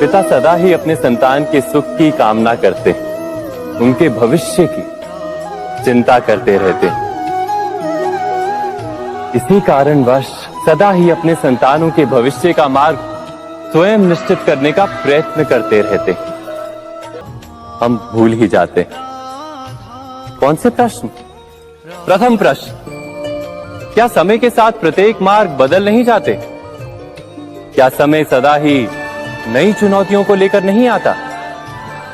पिता सदा ही अपने संतान के सुख की कामना करते, उनके भविष्य की चिंता करते रहते। इसी कारणवश सदा ही अपने संतानों के भविष्य का मार्ग स्वयं निश्चित करने का प्रयत्न करते रहते। हम भूल ही जाते। कौन से प्रश्न? प्रथम प्रश्न, क्या समय के साथ प्रत्येक मार्ग बदल नहीं जाते? क्या समय सदा ही नई चुनौतियों को लेकर नहीं आता?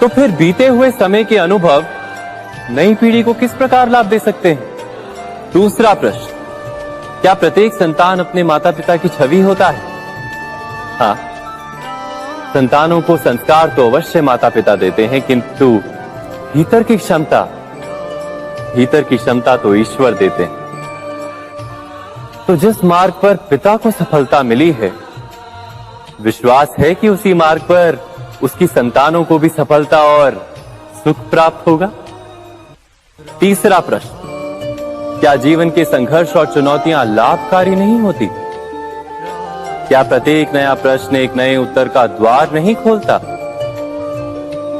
तो फिर बीते हुए समय के अनुभव नई पीढ़ी को किस प्रकार लाभ दे सकते हैं? दूसरा प्रश्न, क्या प्रत्येक संतान अपने माता पिता की छवि होता है? हाँ, संतानों को संस्कार तो अवश्य माता पिता देते हैं, किंतु भीतर की क्षमता तो ईश्वर देते हैं। तो जिस मार्ग पर पिता को सफलता मिली है, विश्वास है कि उसी मार्ग पर उसकी संतानों को भी सफलता और सुख प्राप्त होगा। तीसरा प्रश्न, क्या जीवन के संघर्ष और चुनौतियां लाभकारी नहीं होती? क्या प्रत्येक नया प्रश्न एक नए उत्तर का द्वार नहीं खोलता?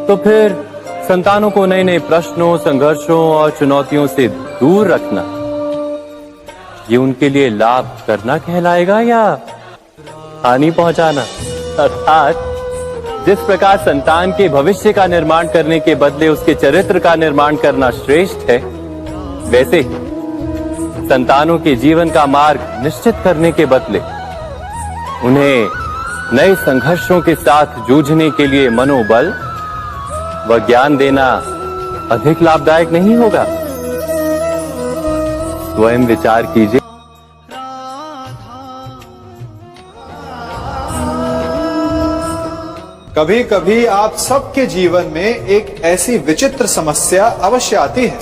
तो फिर संतानों को नए नए प्रश्नों, संघर्षों और चुनौतियों से दूर रखना, ये उनके लिए लाभ करना कहलाएगा या हानि पहुंचाना? अर्थात जिस प्रकार संतान के भविष्य का निर्माण करने के बदले उसके चरित्र का निर्माण करना श्रेष्ठ है, वैसे ही संतानों के जीवन का मार्ग निश्चित करने के बदले उन्हें नए संघर्षों के साथ जूझने के लिए मनोबल व ज्ञान देना अधिक लाभदायक नहीं होगा? स्वयं विचार कीजिए। कभी कभी आप सबके जीवन में एक ऐसी विचित्र समस्या अवश्य आती है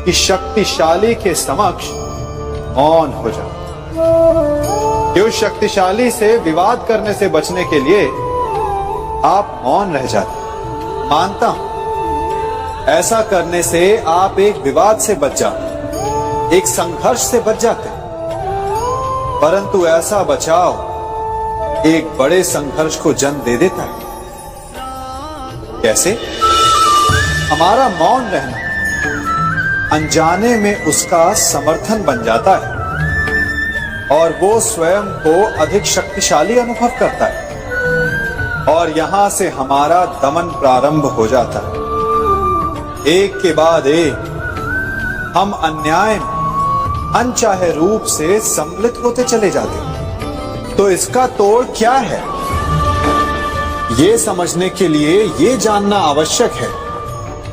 कि शक्तिशाली के समक्ष मौन हो जाओ। कि उस शक्तिशाली से विवाद करने से बचने के लिए आप मौन रह जाते। मानता हूं, ऐसा करने से आप एक विवाद से बच जाते, एक संघर्ष से बच जाते, परंतु ऐसा बचाव एक बड़े संघर्ष को जन्म दे देता है। कैसे? हमारा मौन रहना अनजाने में उसका समर्थन बन जाता है और वो स्वयं को अधिक शक्तिशाली अनुभव करता है और यहां से हमारा दमन प्रारंभ हो जाता है। एक के बाद एक हम अन्याय में अनचाहे रूप से सम्मिलित होते चले जाते हैं। तो इसका तोड़ क्या है? ये समझने के लिए ये जानना आवश्यक है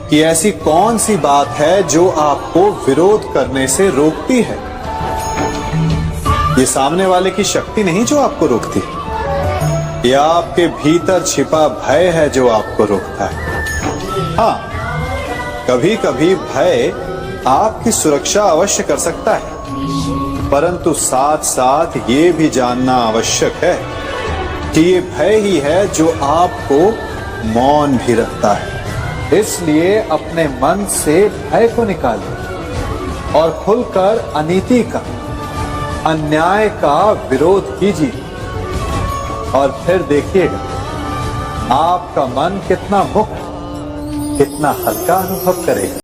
कि ऐसी कौन सी बात है जो आपको विरोध करने से रोकती है। ये सामने वाले की शक्ति नहीं जो आपको रोकती है, ये आपके भीतर छिपा भय है जो आपको रोकता है। हाँ, कभी कभी भय आपकी सुरक्षा अवश्य कर सकता है, परंतु साथ साथ ये भी जानना आवश्यक है कि ये भय ही है जो आपको मौन भी रखता है। इसलिए अपने मन से भय को निकालिए और खुलकर अनीति का, अन्याय का विरोध कीजिए और फिर देखिएगा आपका मन कितना मुक्त, कितना हल्का अनुभव करेगा।